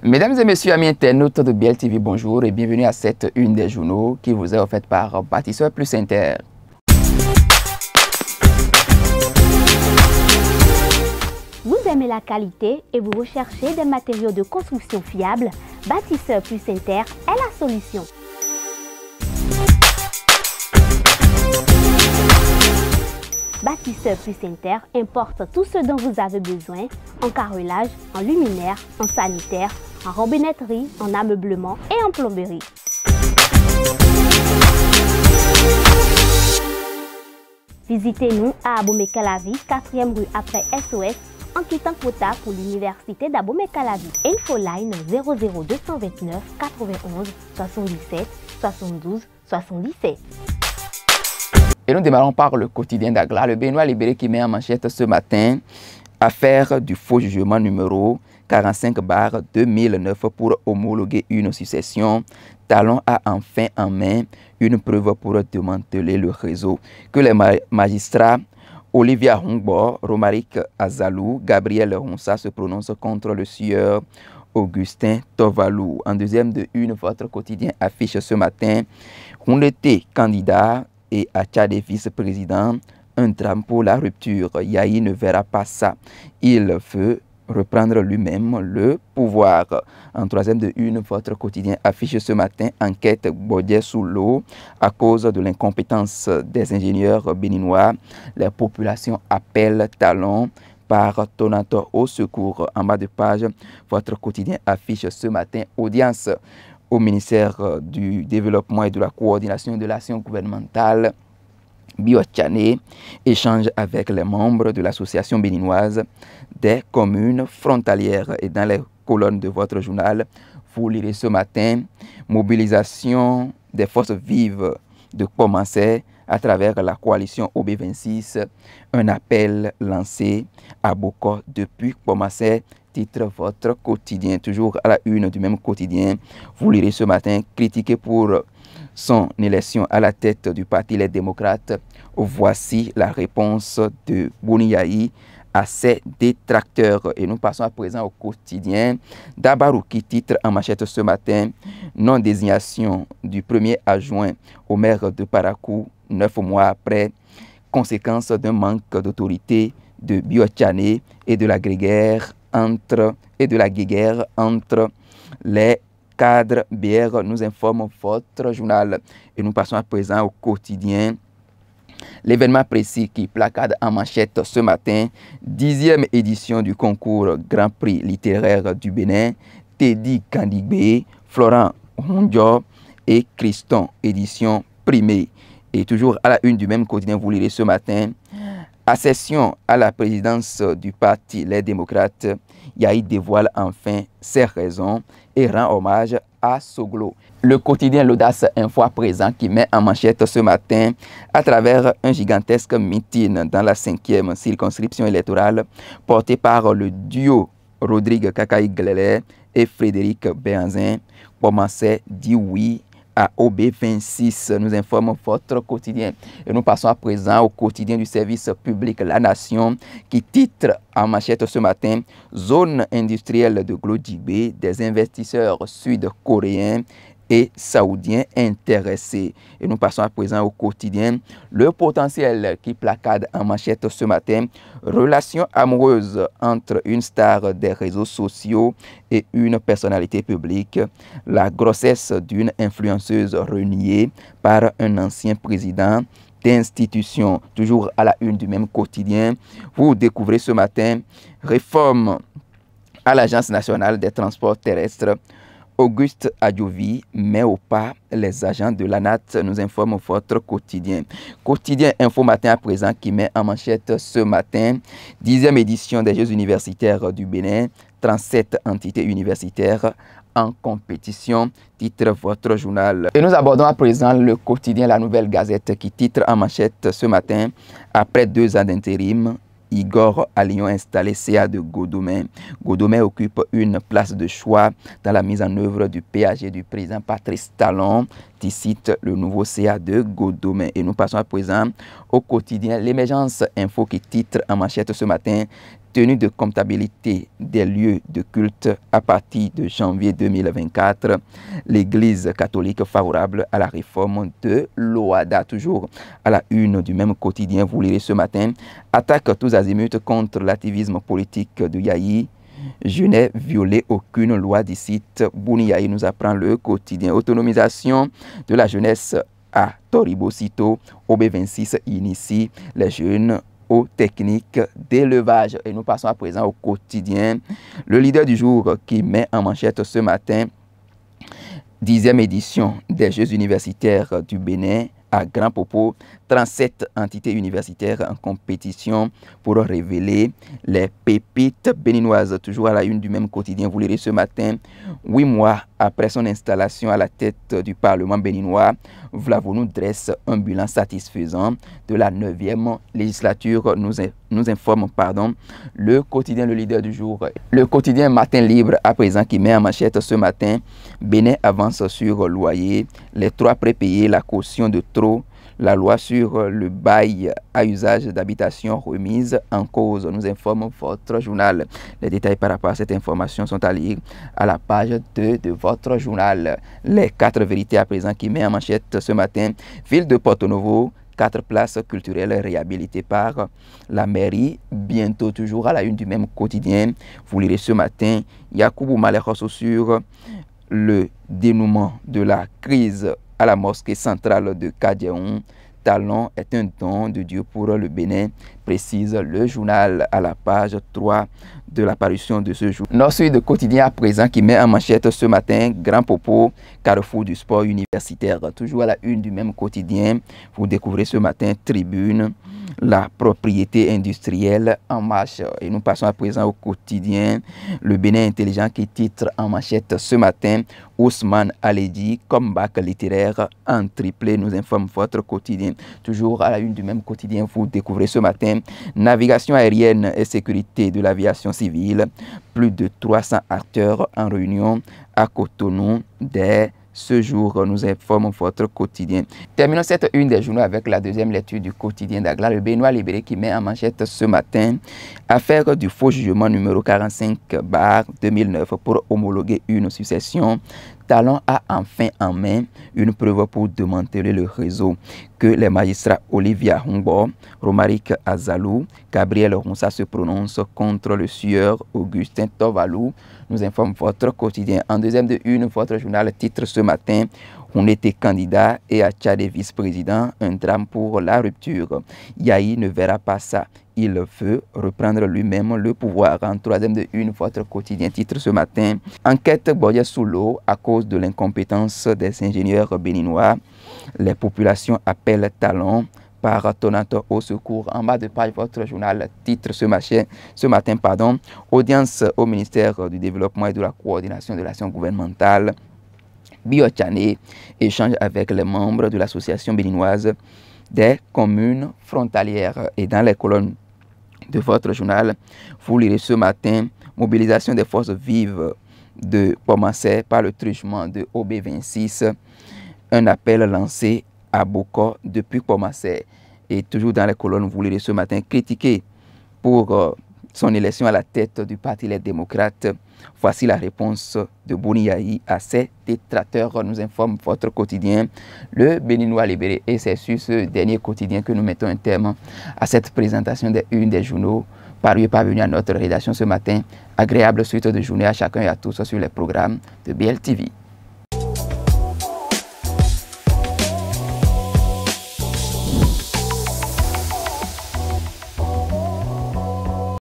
Mesdames et messieurs, amis internautes de Biel TV, bonjour et bienvenue à cette une des journaux qui vous est offerte par Bâtisseur Plus Inter. Vous aimez la qualité et vous recherchez des matériaux de construction fiables? Bâtisseur Plus Inter est la solution. Bâtisseur Plus Inter importe tout ce dont vous avez besoin en carrelage, en luminaire, en sanitaire, en robinetterie, en ameublement et en plomberie. Visitez-nous à Abomey-Calavi, 4e rue après SOS, en quittant Kota pour l'université d'Abomey-Calavi. Infoline 00229 91 77 72 77. Et nous démarrons par le quotidien d'Agla, le Béninois libéré qui met en manchette ce matin affaire du faux jugement numéro 45/2009 pour homologuer une succession. Talon a enfin en main une preuve pour démanteler le réseau. Que les magistrats Olivia Hongbo, Romaric Azalou, Gabriel Ronsa se prononcent contre le sieur Augustin Tovalou. En deuxième de une, votre quotidien affiche ce matin Roundete candidat et Acha des vice-présidents. Un drame pour la rupture. Yahi ne verra pas ça. Il veut reprendre lui-même le pouvoir. En troisième de une, votre quotidien affiche ce matin enquête Bodier sous l'eau à cause de l'incompétence des ingénieurs béninois. Les populations appellent Talon par Tonator au secours. En bas de page, votre quotidien affiche ce matin audience au ministère du Développement et de la Coordination de l'action gouvernementale. Biochané échange avec les membres de l'association béninoise des communes frontalières. Et dans les colonnes de votre journal, vous lirez ce matin mobilisation des forces vives de Pomancé à travers la coalition OB26, un appel lancé à Boko depuis Pomancé. Titre votre quotidien, toujours à la une du même quotidien. Vous lirez ce matin critiqué pour son élection à la tête du parti Les Démocrates. Voici la réponse de Bouniaï à ses détracteurs. Et nous passons à présent au quotidien d'Abarou qui titre en manchette ce matin non-désignation du premier adjoint au maire de Parakou 9 mois après, conséquence d'un manque d'autorité de Biochané et de la guéguerre entre les cadres BR, nous informe votre journal. Et nous passons à présent au quotidien. L'événement précis qui placade en manchette ce matin, 10e édition du concours Grand Prix littéraire du Bénin, Teddy Kandigbe, Florent Hondjo et Christon, édition primée. Et toujours à la une du même quotidien, vous lirez ce matin, accession à la présidence du parti Les Démocrates, Yahi dévoile enfin ses raisons et rend hommage à Soglo. Le quotidien L'Audace Info à présent qui met en manchette ce matin à travers un gigantesque meeting dans la 5e circonscription électorale porté par le duo Rodrigue Kakaï-Glele et Frédéric Béanzin. Pomancé dit oui à OB26, nous informe votre quotidien. Et nous passons à présent au quotidien du service public La Nation qui titre en manchette ce matin zone industrielle de Glodjibé, des investisseurs sud-coréens et saoudiens intéressés. Et nous passons à présent au quotidien Le Potentiel qui placade en manchette ce matin relation amoureuse entre une star des réseaux sociaux et une personnalité publique, la grossesse d'une influenceuse reniée par un ancien président d'institution. Toujours à la une du même quotidien, vous découvrez ce matin réforme à l'Agence nationale des transports terrestres. Auguste Adjovi met au pas les agents de l'ANAT, nous informe votre quotidien. Quotidien Info Matin à présent qui met en manchette ce matin 10e édition des Jeux universitaires du Bénin, 37 entités universitaires en compétition, titre votre journal. Et nous abordons à présent le quotidien La Nouvelle Gazette qui titre en manchette ce matin après 2 ans d'intérim, Igor Allion installé CA de Godomé. Godomé occupe une place de choix dans la mise en œuvre du PAG du président Patrice Talon, qui cite le nouveau CA de Godomé. Et nous passons à présent au quotidien L'Émergence Info qui titre en manchette ce matin tenue de comptabilité des lieux de culte à partir de janvier 2024. L'Église catholique favorable à la réforme de l'OHADA, toujours à la une du même quotidien, vous lirez ce matin, attaque tous azimuts contre l'activisme politique de Yahi. Je n'ai violé aucune loi d'ici. Bouni Yahi nous apprend le quotidien. Autonomisation de la jeunesse à Toribosito. OB26 initie les jeunes aux techniques d'élevage. Et nous passons à présent au quotidien. Le leader du jour qui met en manchette ce matin, 10e édition des Jeux universitaires du Bénin à Grand Popo, 37 entités universitaires en compétition pour révéler les pépites béninoises. Toujours à la une du même quotidien, vous lirez ce matin, 8 mois après son installation à la tête du Parlement béninois, Vlavonou dresse un bilan satisfaisant de la 9e législature, nous informe le quotidien Le Leader du jour. Le quotidien Matin Libre à présent qui met en manchette ce matin, Bénin avance sur loyer, les 3 prépayés, la caution de trop, la loi sur le bail à usage d'habitation remise en cause, nous informe votre journal. Les détails par rapport à cette information sont à lire à la page 2 de votre journal. Les 4 vérités à présent qui met en manchette ce matin, ville de Porto Novo, 4 places culturelles réhabilitées par la mairie. Bientôt, toujours à la une du même quotidien, vous lirez ce matin, Yacoubou Maleroso sur le dénouement de la crise à la mosquée centrale de Kadjeon. Talon est un don de Dieu pour le Bénin, précise le journal à la page 3 de l'apparition de ce jour. Nord-Sud quotidien à présent qui met en manchette ce matin, Grand Popo, carrefour du sport universitaire. Toujours à la une du même quotidien, vous découvrez ce matin Tribune, la propriété industrielle en marche. Et nous passons à présent au quotidien, le Bénin intelligent qui titre en manchette ce matin, Ousmane Aledi, comeback littéraire en triplé, nous informe votre quotidien. Toujours à la une du même quotidien, vous découvrez ce matin, navigation aérienne et sécurité de l'aviation civile, plus de 300 acteurs en réunion à Cotonou dès ce jour, nous informe votre quotidien. Terminons cette une des journaux avec la deuxième lecture du quotidien d'Agla, le Béninois libéré qui met en manchette ce matin, affaire du faux jugement numéro 45/2009 pour homologuer une succession. Talon a enfin en main une preuve pour démanteler le réseau que les magistrats Olivia Humbo, Romaric Azalou, Gabriel Ronsa se prononcent contre le sieur Augustin Tovalou, nous informe votre quotidien. En deuxième de une, votre journal titre ce matin, on était candidat et à Tchad vice-président, un drame pour la rupture. Yahi ne verra pas ça. Il veut reprendre lui-même le pouvoir. En troisième de une, votre quotidien titre ce matin, enquête Boya sous l'eau à cause de l'incompétence des ingénieurs béninois. Les populations appellent Talon par Tonato au secours. En bas de page, votre journal titre ce matin, audience au ministère du Développement et de la Coordination de l'action gouvernementale. Biochane échange avec les membres de l'association béninoise des communes frontalières. Et dans les colonnes de votre journal, vous lirez ce matin, mobilisation des forces vives de Pomassé par le truchement de OB26, un appel lancé à Boko depuis Pomassé. Et toujours dans les colonnes, vous lirez ce matin, critiqué pour son élection à la tête du Parti Les Démocrates. Voici la réponse de Bouni Yahi à ses détracteurs, nous informe votre quotidien, le Béninois libéré. Et c'est sur ce dernier quotidien que nous mettons un terme à cette présentation des unes des journaux paru et parvenu à notre rédaction ce matin. Agréable suite de journée à chacun et à tous sur les programmes de BLTV.